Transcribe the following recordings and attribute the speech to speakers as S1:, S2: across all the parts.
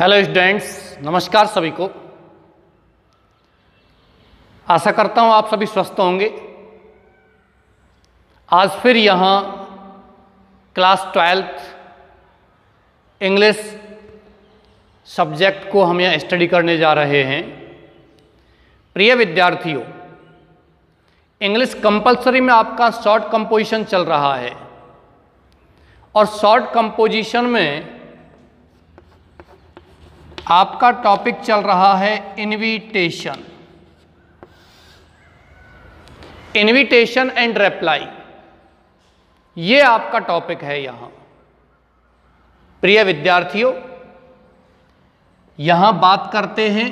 S1: Hello students, नमस्कार सभी को। आशा करता हूँ आप सभी स्वस्थ होंगे। आज फिर यहाँ क्लास 12th इंग्लिश सब्जेक्ट को हम यहाँ स्टडी करने जा रहे हैं। प्रिय विद्यार्थियों, इंग्लिश कंपलसरी में आपका शॉर्ट कंपोजिशन चल रहा है और शॉर्ट कंपोजिशन में आपका टॉपिक चल रहा है इनविटेशन एंड रिप्लाई। ये आपका टॉपिक है यहाँ। प्रिय विद्यार्थियों, यहाँ बात करते हैं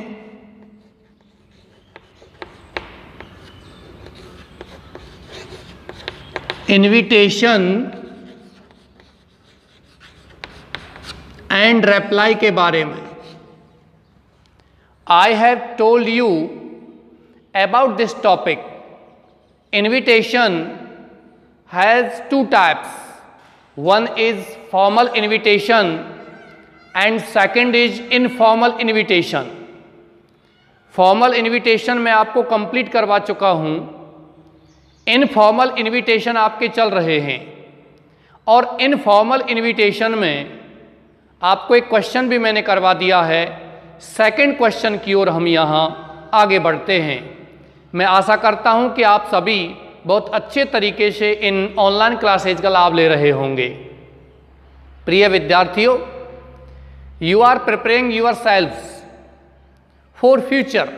S1: इनविटेशन एंड रिप्लाई के बारे में। I have told you about this topic. Invitation has two types. One is formal invitation and second is informal invitation. Formal invitation मैं आपको कंप्लीट करवा चुका हूँ। इनफॉर्मल इनविटेशन आपके चल रहे हैं और इनफॉर्मल इनविटेशन में आपको एक क्वेश्चन भी मैंने करवा दिया है। सेकंड क्वेश्चन की ओर हम यहाँ आगे बढ़ते हैं। मैं आशा करता हूँ कि आप सभी बहुत अच्छे तरीके से इन ऑनलाइन क्लासेज का लाभ ले रहे होंगे। प्रिय विद्यार्थियों, you are preparing yourselves for future.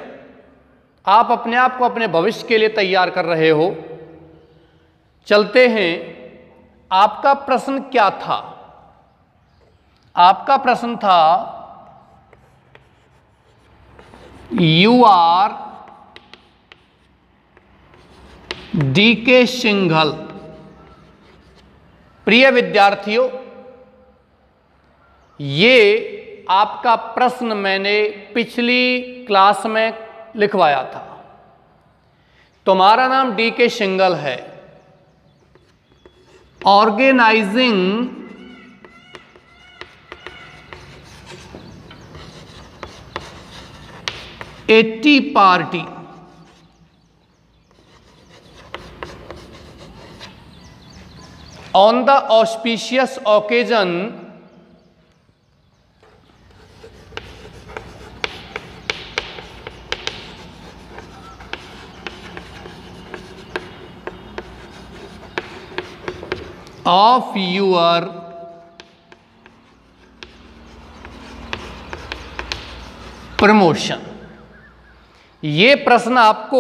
S1: आप अपने आप को अपने भविष्य के लिए तैयार कर रहे हो। चलते हैं, आपका प्रश्न क्या था? आपका प्रश्न था You are DK सिंघल। प्रिय विद्यार्थियों, ये आपका प्रश्न मैंने पिछली क्लास में लिखवाया था। तुम्हारा नाम DK सिंघल है। Organising a tea party on the auspicious occasion of your promotion। ये प्रश्न आपको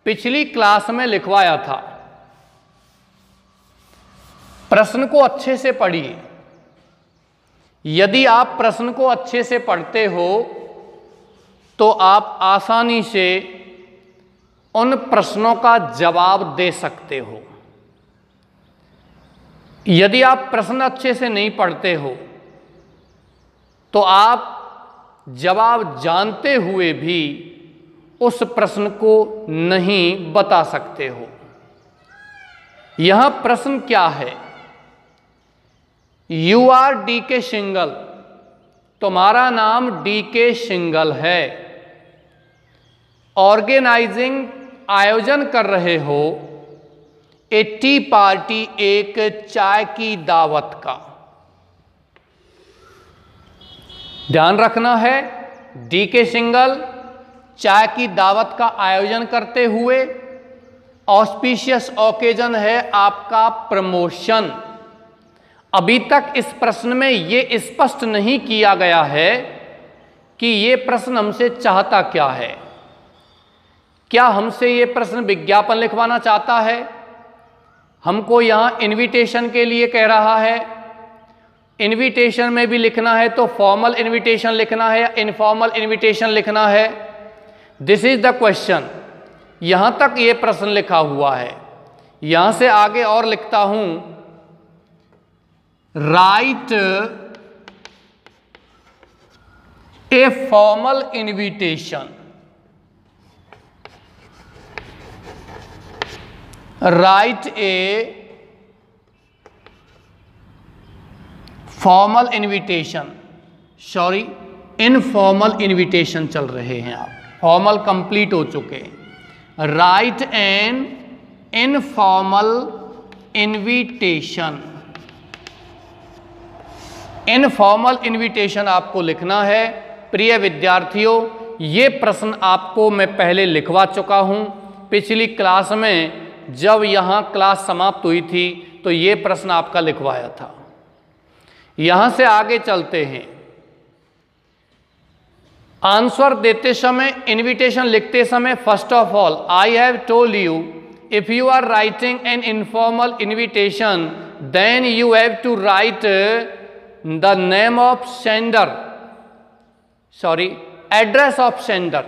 S1: पिछली क्लास में लिखवाया था। प्रश्न को अच्छे से पढ़िए। यदि आप प्रश्न को अच्छे से पढ़ते हो तो आप आसानी से उन प्रश्नों का जवाब दे सकते हो। यदि आप प्रश्न अच्छे से नहीं पढ़ते हो तो आप जवाब जानते हुए भी उस प्रश्न को नहीं बता सकते हो। यह प्रश्न क्या है? You are DK Singhal. तुम्हारा नाम DK सिंघल है। ऑर्गेनाइजिंग आयोजन कर रहे हो ए टी पार्टी, एक चाय की दावत का। ध्यान रखना है, DK सिंघल चाय की दावत का आयोजन करते हुए। ऑस्पिशियस ओकेजन है आपका प्रमोशन। अभी तक इस प्रश्न में ये स्पष्ट नहीं किया गया है कि ये प्रश्न हमसे चाहता क्या है। क्या हमसे ये प्रश्न विज्ञापन लिखवाना चाहता है? हमको यहाँ इनविटेशन के लिए कह रहा है? इनविटेशन में भी लिखना है तो फॉर्मल इनविटेशन लिखना है या इनफॉर्मल इनविटेशन लिखना है? This is the question. यहां तक ये प्रश्न लिखा हुआ है। यहां से आगे और लिखता हूं, right a formal invitation. Right a formal invitation. Sorry, informal invitation चल रहे हैं, आप फॉर्मल कंप्लीट हो चुके हैं। Right N informal invitation. Informal invitation आपको लिखना है। प्रिय विद्यार्थियों, ये प्रश्न आपको मैं पहले लिखवा चुका हूं पिछली क्लास में। जब यहां क्लास समाप्त हुई थी तो ये प्रश्न आपका लिखवाया था। यहां से आगे चलते हैं। आंसर देते समय, इनविटेशन लिखते समय, first of all I have told you if you are writing an informal invitation then you have to write the name of sender, sorry address of sender.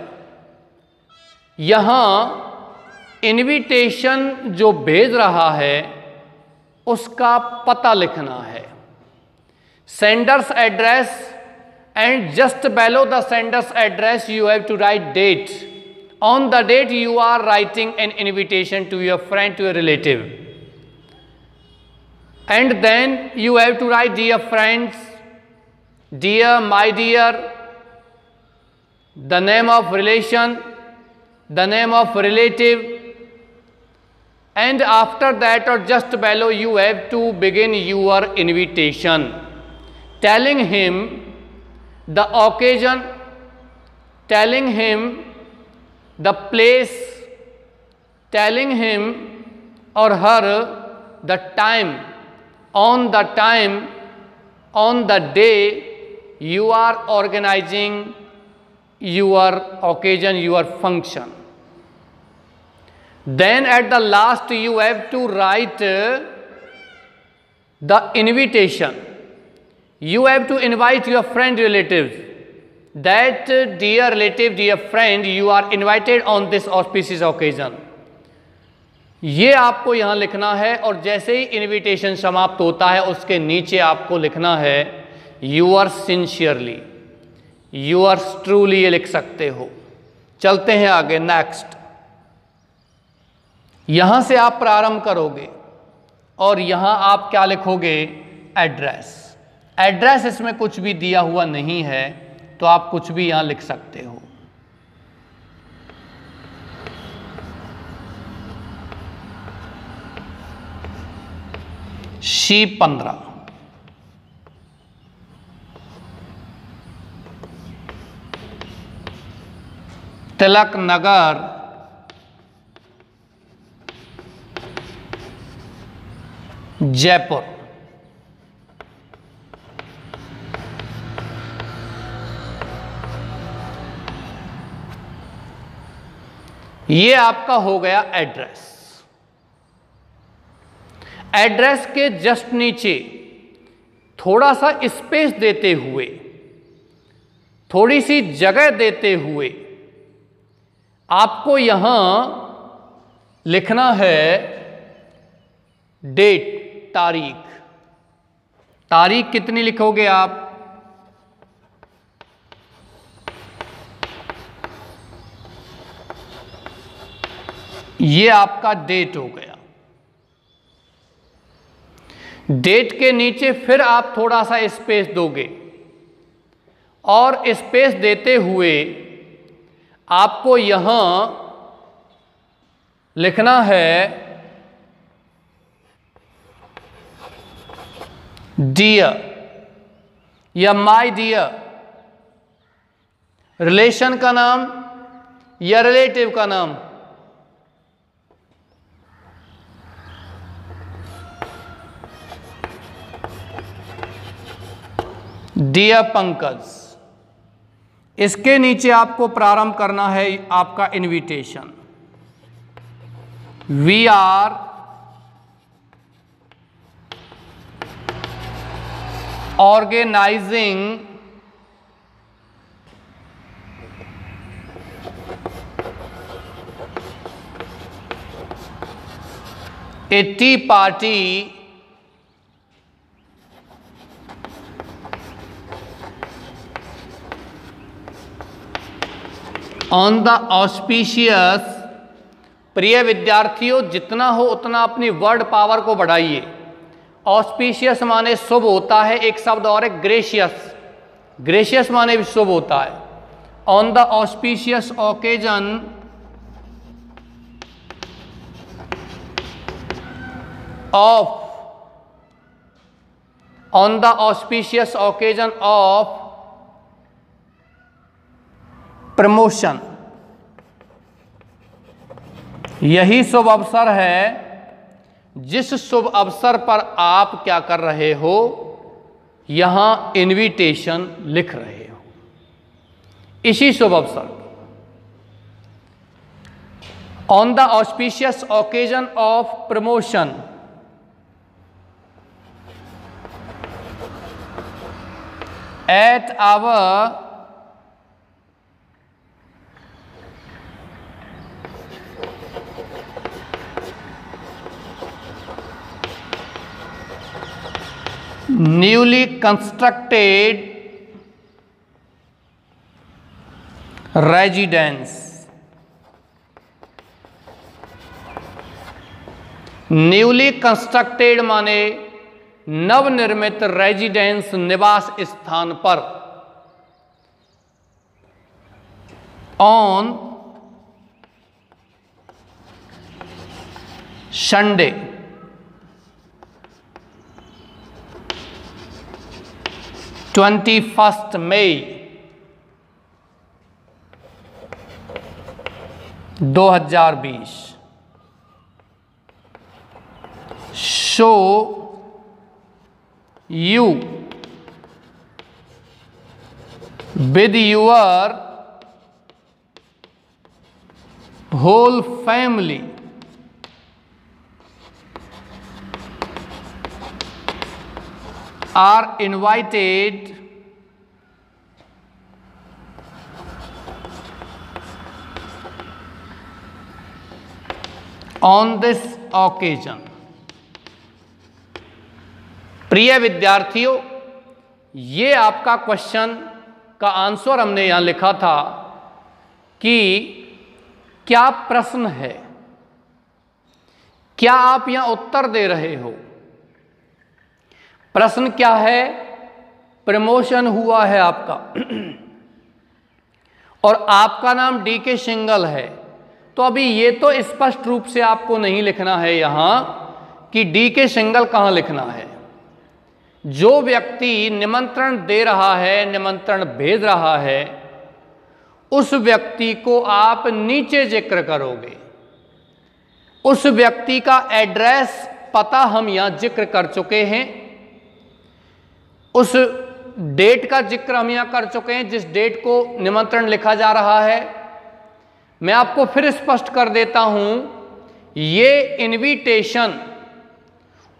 S1: यहां इनविटेशन जो भेज रहा है उसका पता लिखना है, sender's address, and just below the sender's address you have to write date. On the date you are writing an invitation to your friend, to your relative, and then you have to write dear friends, dear, my dear, the name of relation, the name of relative, and after that or just below you have to begin your invitation, telling him the occasion, telling him the place, telling him or her the time, on the time, on the day you are organizing your occasion, your function. Then at the last you have to write the invitation. You have to invite your friend, relatives, that dear relative, dear friend, you are invited on this auspicious occasion. ये आपको यहाँ लिखना है। और जैसे ही invitation समाप्त होता है उसके नीचे आपको लिखना है yours sincerely, yours truly, ये लिख सकते हो। चलते हैं आगे, नेक्स्ट। यहां से आप प्रारंभ करोगे और यहां आप क्या लिखोगे? एड्रेस। एड्रेस इसमें कुछ भी दिया हुआ नहीं है तो आप कुछ भी यहां लिख सकते हो। C15 तिलक नगर, जयपुर। ये आपका हो गया एड्रेस। एड्रेस के जस्ट नीचे थोड़ा सा स्पेस देते हुए, थोड़ी सी जगह देते हुए आपको यहां लिखना है डेट, तारीख। तारीख कितनी लिखोगे आप? ये आपका डेट हो गया। डेट के नीचे फिर आप थोड़ा सा स्पेस दोगे और स्पेस देते हुए आपको यहां लिखना है डियर या माय डियर, रिलेशन का नाम या रिलेटिव का नाम। डियर पंकज। इसके नीचे आपको प्रारंभ करना है आपका invitation. We are organising a tea party on the auspicious. प्रिय विद्यार्थियों, जितना हो उतना अपनी वर्ड पावर को बढ़ाइए। ऑस्पिशियस माने शुभ होता है, एक शब्द और है ग्रेशियस। ग्रेशियस माने शुभ होता है। On the auspicious occasion of, on the auspicious occasion of promotion, यही शुभ अवसर है जिस शुभ अवसर पर आप क्या कर रहे हो, यहां इनविटेशन लिख रहे हो, इसी शुभ अवसर। On the auspicious occasion of promotion, at our newly constructed residence, newly constructed माने नवनिर्मित रेजिडेंस निवास स्थान पर, on Sunday 21 May 2020, so you with your whole family are invited on this occasion। प्रिय विद्यार्थियों, ये आपका क्वेश्चन का आंसर हमने यहां लिखा था कि क्या प्रश्न है, क्या आप यहां उत्तर दे रहे हो। प्रश्न क्या है, प्रमोशन हुआ है आपका और आपका नाम डीके सिंगल है, तो अभी ये तो स्पष्ट रूप से आपको नहीं लिखना है यहां कि डीके सिंगल कहां लिखना है। जो व्यक्ति निमंत्रण दे रहा है, निमंत्रण भेज रहा है, उस व्यक्ति को आप नीचे जिक्र करोगे। उस व्यक्ति का एड्रेस, पता हम यहां जिक्र कर चुके हैं, उस डेट का जिक्र हम यहां कर चुके हैं जिस डेट को निमंत्रण लिखा जा रहा है। मैं आपको फिर स्पष्ट कर देता हूं, ये इनविटेशन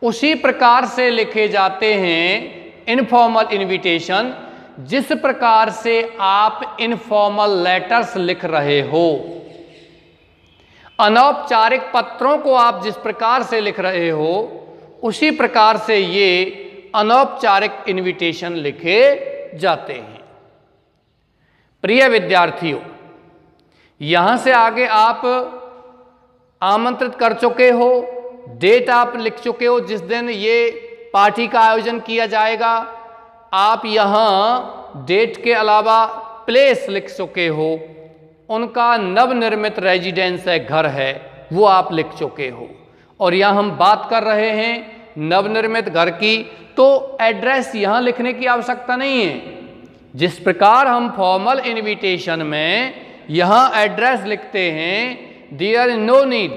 S1: उसी प्रकार से लिखे जाते हैं, इनफॉर्मल इनविटेशन, जिस प्रकार से आप इनफॉर्मल लेटर्स लिख रहे हो। अनौपचारिक पत्रों को आप जिस प्रकार से लिख रहे हो, उसी प्रकार से ये अनौपचारिक इनविटेशन लिखे जाते हैं। प्रिय विद्यार्थियों, यहां से आगे आप आमंत्रित कर चुके हो, डेट आप लिख चुके हो जिस दिन ये पार्टी का आयोजन किया जाएगा। आप यहां डेट के अलावा प्लेस लिख चुके हो, उनका नवनिर्मित रेजिडेंस है, घर है, वो आप लिख चुके हो। और यहां हम बात कर रहे हैं नवनिर्मित घर की, तो एड्रेस यहां लिखने की आवश्यकता नहीं है। जिस प्रकार हम फॉर्मल इनविटेशन में यहां एड्रेस लिखते हैं, देयर इज नो नीड,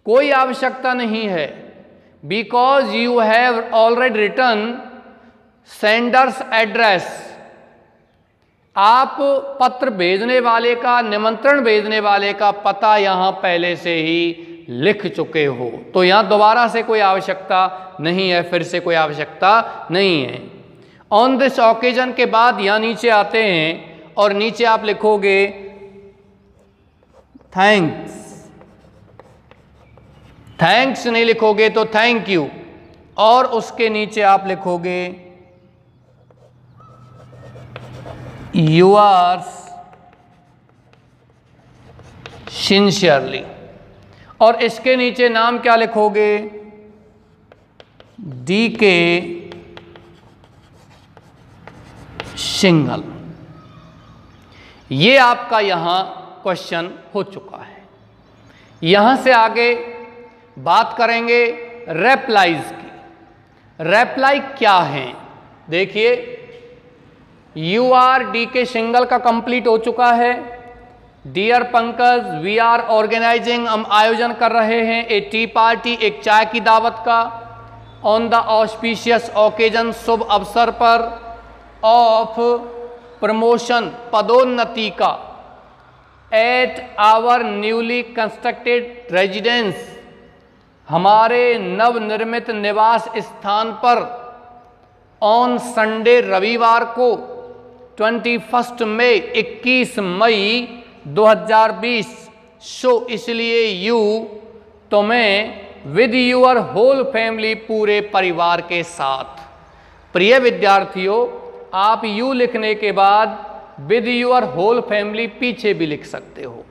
S1: कोई आवश्यकता नहीं है, because you have already written sender's address. आप पत्र भेजने वाले का, निमंत्रण भेजने वाले का पता यहां पहले से ही लिख चुके हो, तो यहां दोबारा से कोई आवश्यकता नहीं है, फिर से कोई आवश्यकता नहीं है। ऑन दिस ओकेजन के बाद यहां नीचे आते हैं और नीचे आप लिखोगे थैंक्स। थैंक्स नहीं लिखोगे तो थैंक यू, और उसके नीचे आप लिखोगे yours सिंसियरली, और इसके नीचे नाम क्या लिखोगे, डीके सिंगल। ये आपका यहां क्वेश्चन हो चुका है। यहां से आगे बात करेंगे रेप्लाइज की। रेप्लाई क्या है? देखिए, UR DK सिंगल का कंप्लीट हो चुका है। Dear Pankaj, we are organising, हम आयोजन कर रहे हैं ए टी पार्टी, एक चाय की दावत का, ऑन द ऑस्पिशियस ओकेजन, शुभ अवसर पर, ऑफ प्रमोशन, पदोन्नति का, at our newly constructed residence, हमारे नवनिर्मित निवास स्थान पर, ऑन संडे, रविवार को, 21 मई, 21 मई 2020, सो इसलिए यू, तुम्हें, विद यूअर होल फैमिली, पूरे परिवार के साथ। प्रिय विद्यार्थियों, आप यू लिखने के बाद विद यूअर होल फैमिली पीछे भी लिख सकते हो।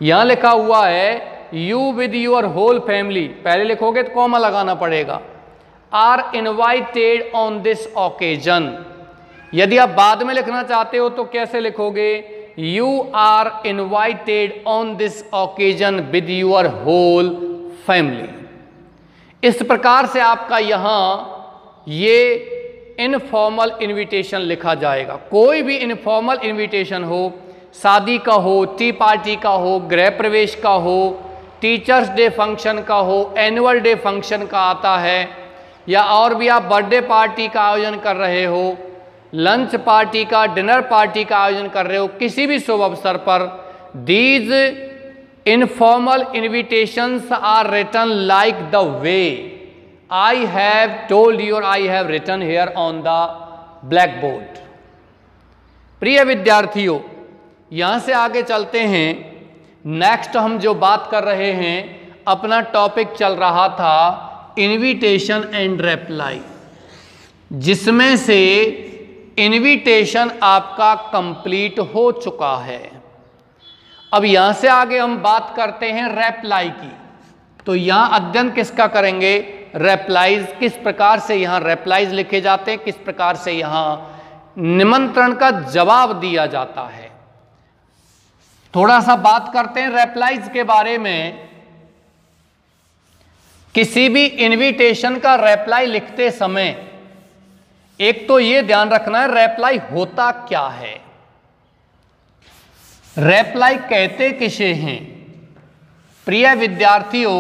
S1: यहां लिखा हुआ है you with your whole family, पहले लिखोगे तो कॉमा लगाना पड़ेगा, are invited on this occasion. यदि आप बाद में लिखना चाहते हो तो कैसे लिखोगे? You are invited on this occasion with your whole family. इस प्रकार से आपका यहां ये इनफॉर्मल इनविटेशन लिखा जाएगा। कोई भी इनफॉर्मल इनविटेशन हो, शादी का हो, टी पार्टी का हो, गृह प्रवेश का हो, टीचर्स डे फंक्शन का हो, एनुअल डे फंक्शन का आता है, या और भी आप बर्थडे पार्टी का आयोजन कर रहे हो, लंच पार्टी का, डिनर पार्टी का आयोजन कर रहे हो, किसी भी शुभ अवसर पर, these informal invitations are written like the way I have told you और I have written here on the black. प्रिय विद्यार्थियों, यहां से आगे चलते हैं। नेक्स्ट हम जो बात कर रहे हैं, अपना टॉपिक चल रहा था इनविटेशन एंड रिप्लाई, जिसमें से इनविटेशन आपका कंप्लीट हो चुका है। अब यहां से आगे हम बात करते हैं रिप्लाई की। तो यहां अध्ययन किसका करेंगे? रिप्लाईज, किस प्रकार से यहां रिप्लाईज लिखे जाते हैं, किस प्रकार से यहां निमंत्रण का जवाब दिया जाता है। थोड़ा सा बात करते हैं रिप्लाईज के बारे में। किसी भी इनविटेशन का रिप्लाई लिखते समय एक तो ये ध्यान रखना है रिप्लाई होता क्या है, रिप्लाई कहते किसे हैं। प्रिय विद्यार्थियों,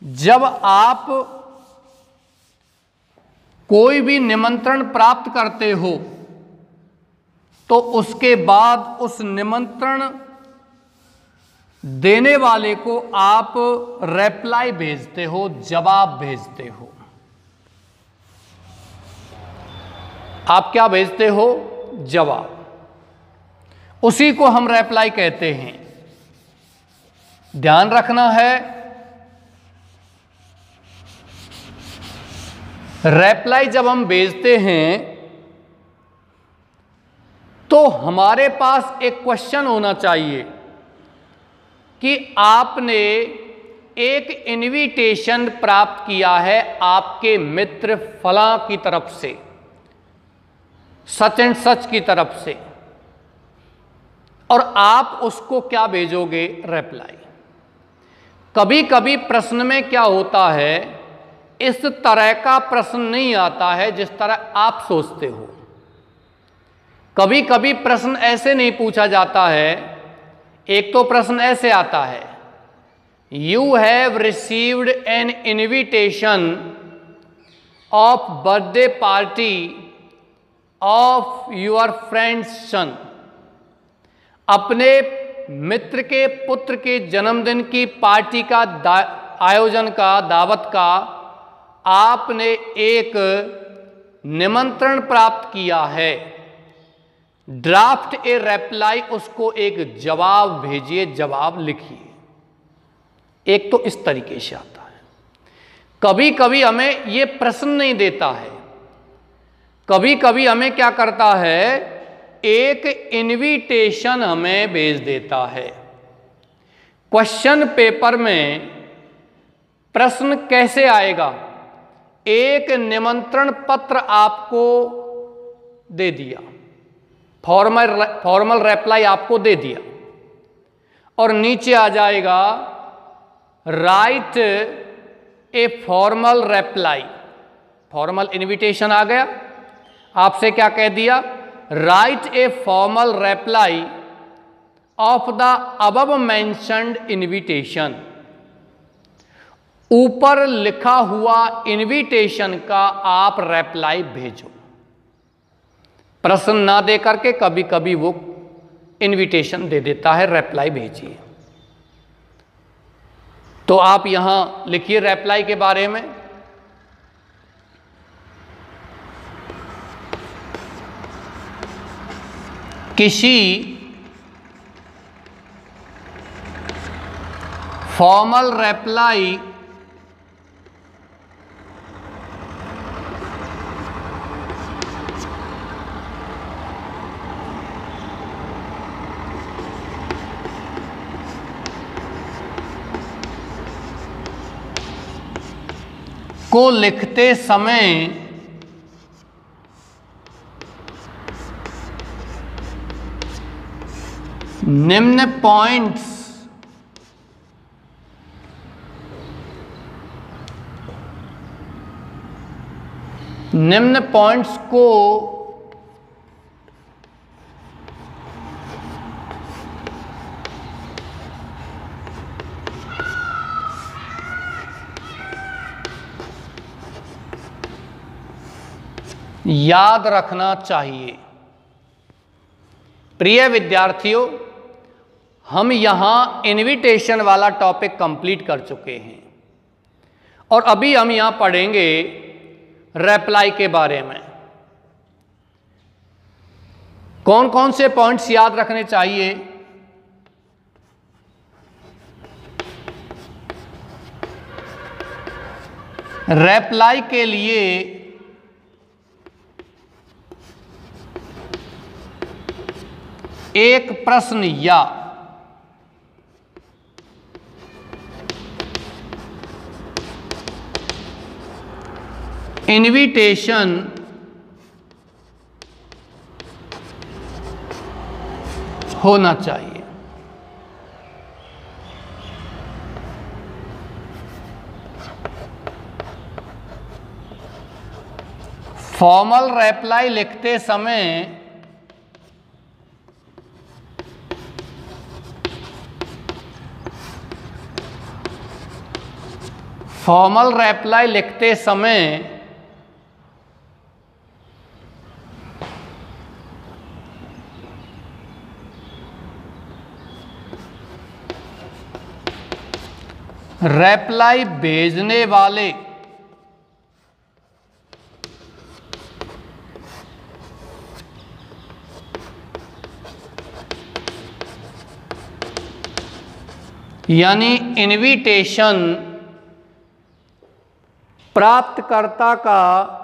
S1: जब आप कोई भी निमंत्रण प्राप्त करते हो तो उसके बाद उस निमंत्रण देने वाले को आप रिप्लाई भेजते हो, जवाब भेजते हो। आप क्या भेजते हो? जवाब। उसी को हम रिप्लाई कहते हैं। ध्यान रखना है, रिप्लाई जब हम भेजते हैं तो हमारे पास एक क्वेश्चन होना चाहिए कि आपने एक इनविटेशन प्राप्त किया है आपके मित्र फलां की तरफ से, सच एंड सच की तरफ से, और आप उसको क्या भेजोगे? रिप्लाई। कभी कभी प्रश्न में क्या होता है, इस तरह का प्रश्न नहीं आता है जिस तरह आप सोचते हो। कभी कभी प्रश्न ऐसे नहीं पूछा जाता है। एक तो प्रश्न ऐसे आता है, you have received an invitation of birthday party of your friends son. अपने मित्र के पुत्र के जन्मदिन की पार्टी का आयोजन का, दावत का आपने एक निमंत्रण प्राप्त किया है। ड्राफ्ट ए रिप्लाई, उसको एक जवाब भेजिए, जवाब लिखिए। एक तो इस तरीके से आता है। कभी कभी हमें ये प्रश्न नहीं देता है, कभी कभी हमें क्या करता है, एक इनविटेशन हमें भेज देता है। क्वेश्चन पेपर में प्रश्न कैसे आएगा? एक निमंत्रण पत्र आपको दे दिया, फॉर्मल रिप्लाई आपको दे दिया, और नीचे आ जाएगा write a formal reply, formal invitation आ गया। आपसे क्या कह दिया, write a formal reply of the above mentioned invitation, ऊपर लिखा हुआ इनविटेशन का आप रिप्लाई भेजो। प्रश्न ना दे करके कभी कभी वो इनविटेशन दे देता है, रिप्लाई भेजिए। तो आप यहां लिखिए रिप्लाई के बारे में, किसी फॉर्मल रिप्लाई को लिखते समय निम्न पॉइंट्स को याद रखना चाहिए। प्रिय विद्यार्थियों, हम यहां इनविटेशन वाला टॉपिक कंप्लीट कर चुके हैं और अभी हम यहां पढ़ेंगे रिप्लाई के बारे में। कौन कौन से पॉइंट्स याद रखने चाहिए? रिप्लाई के लिए एक प्रश्न या इनविटेशन होना चाहिए। फॉर्मल रिप्लाई लिखते समय रिप्लाई भेजने वाले यानी इनविटेशन प्राप्तकर्ता का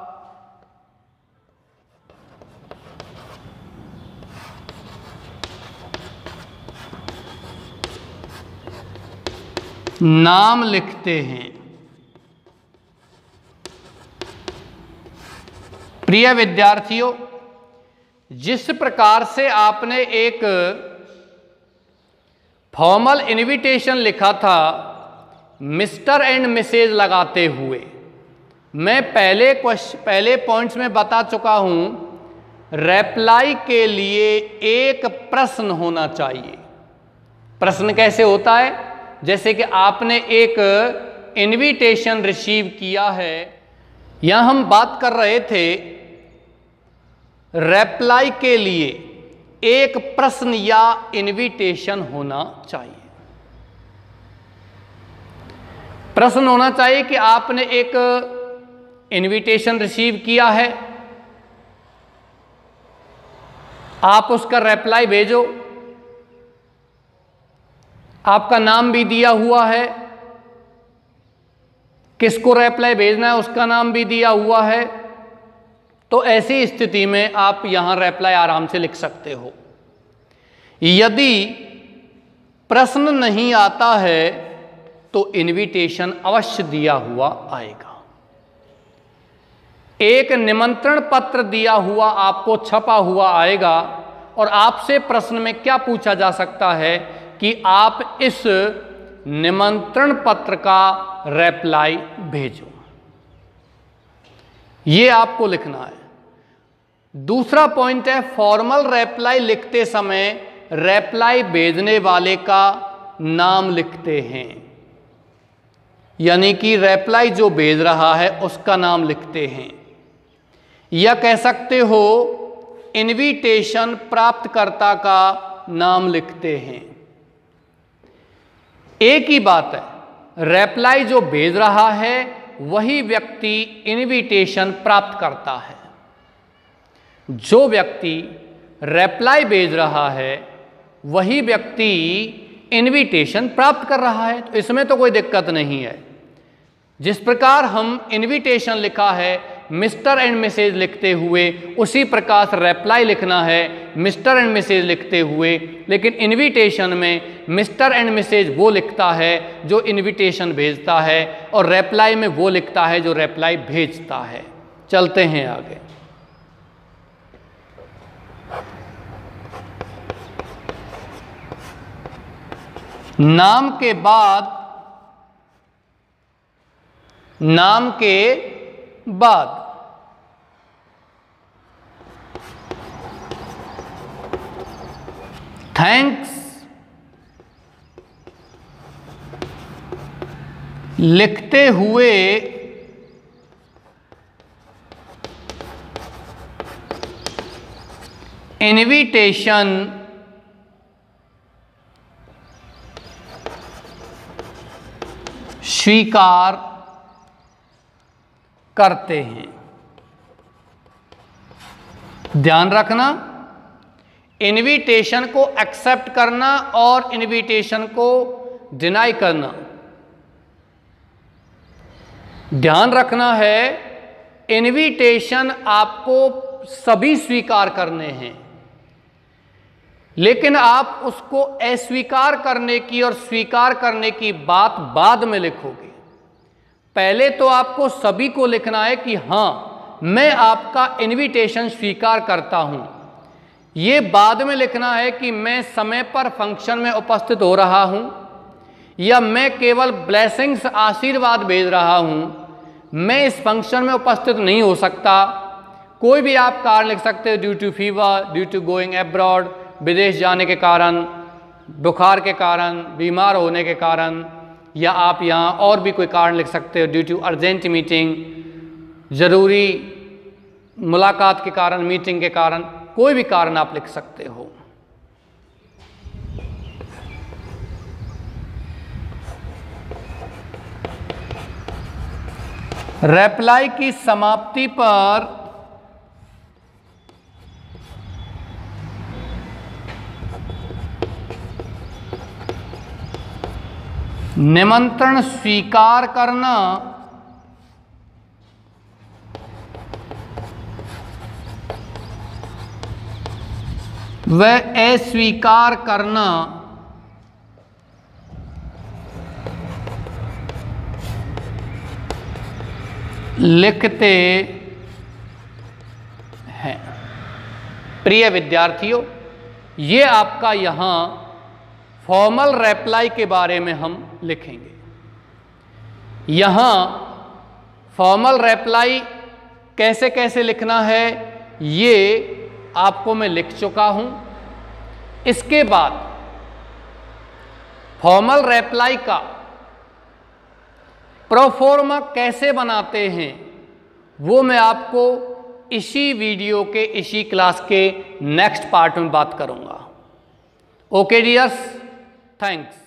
S1: नाम लिखते हैं। प्रिय विद्यार्थियों, जिस प्रकार से आपने एक फॉर्मल इनविटेशन लिखा था मिस्टर एंड मिसेज लगाते हुए, मैं पहले पॉइंट्स में बता चुका हूं, रिप्लाई के लिए एक प्रश्न होना चाहिए। प्रश्न कैसे होता है? जैसे कि आपने एक इनविटेशन रिसीव किया है, यहां हम बात कर रहे थे रिप्लाई के लिए एक प्रश्न या इनविटेशन होना चाहिए। प्रश्न होना चाहिए कि आपने एक इनविटेशन रिसीव किया है, आप उसका रिप्लाई भेजो, आपका नाम भी दिया हुआ है, किसको रिप्लाई भेजना है उसका नाम भी दिया हुआ है। तो ऐसी स्थिति में आप यहां रिप्लाई आराम से लिख सकते हो। यदि प्रश्न नहीं आता है तो इनविटेशन अवश्य दिया हुआ आएगा। एक निमंत्रण पत्र दिया हुआ आपको छपा हुआ आएगा और आपसे प्रश्न में क्या पूछा जा सकता है कि आप इस निमंत्रण पत्र का रिप्लाई भेजो, ये आपको लिखना है। दूसरा पॉइंट है फॉर्मल रिप्लाई लिखते समय रिप्लाई भेजने वाले का नाम लिखते हैं, यानी कि रिप्लाई जो भेज रहा है उसका नाम लिखते हैं, या कह सकते हो इनविटेशन प्राप्तकर्ता का नाम लिखते हैं। एक ही बात है, रिप्लाई जो भेज रहा है वही व्यक्ति इनविटेशन प्राप्त करता है। जो व्यक्ति रिप्लाई भेज रहा है वही व्यक्ति इनविटेशन प्राप्त कर रहा है, तो इसमें तो कोई दिक्कत नहीं है। जिस प्रकार हम इनविटेशन लिखा है मिस्टर एंड मिसेज लिखते हुए, उसी प्रकार से रिप्लाई लिखना है मिस्टर एंड मिसेज लिखते हुए, लेकिन इनविटेशन में मिस्टर एंड मिसेज वो लिखता है जो इनविटेशन भेजता है और रिप्लाई में वो लिखता है जो रिप्लाई भेजता है। चलते हैं आगे। नाम के बाद थैंक्स लिखते हुए इनविटेशन स्वीकार करते हैं। ध्यान रखना, इनविटेशन को एक्सेप्ट करना और इनविटेशन को डिनाई करना, ध्यान रखना है। इनविटेशन आपको सभी स्वीकार करने हैं, लेकिन आप उसको अस्वीकार करने की और स्वीकार करने की बात बाद में लिखोगे। पहले तो आपको सभी को लिखना है कि हाँ मैं आपका इनविटेशन स्वीकार करता हूं। ये बाद में लिखना है कि मैं समय पर फंक्शन में उपस्थित हो रहा हूं, या मैं केवल ब्लेसिंग्स आशीर्वाद भेज रहा हूं, मैं इस फंक्शन में उपस्थित नहीं हो सकता। कोई भी आप कारण लिख सकते हो, due to fever, due to going abroad, विदेश जाने के कारण, बुखार के कारण, बीमार होने के कारण, या आप यहाँ और भी कोई कारण लिख सकते हो, ड्यू टू अर्जेंट मीटिंग, ज़रूरी मुलाकात के कारण, मीटिंग के कारण, कोई भी कारण आप लिख सकते हो। रिप्लाई की समाप्ति पर निमंत्रण स्वीकार करना व अस्वीकार करना लिखते हैं। प्रिय विद्यार्थियों, ये आपका यहाँ फॉर्मल रिप्लाई के बारे में हम लिखेंगे। यहाँ फॉर्मल रिप्लाई कैसे कैसे लिखना है ये आपको मैं लिख चुका हूँ। इसके बाद फॉर्मल रिप्लाई का प्रोफॉर्मा कैसे बनाते हैं वो मैं आपको इसी वीडियो के, इसी क्लास के नेक्स्ट पार्ट में बात करूँगा। Okay dears, thanks.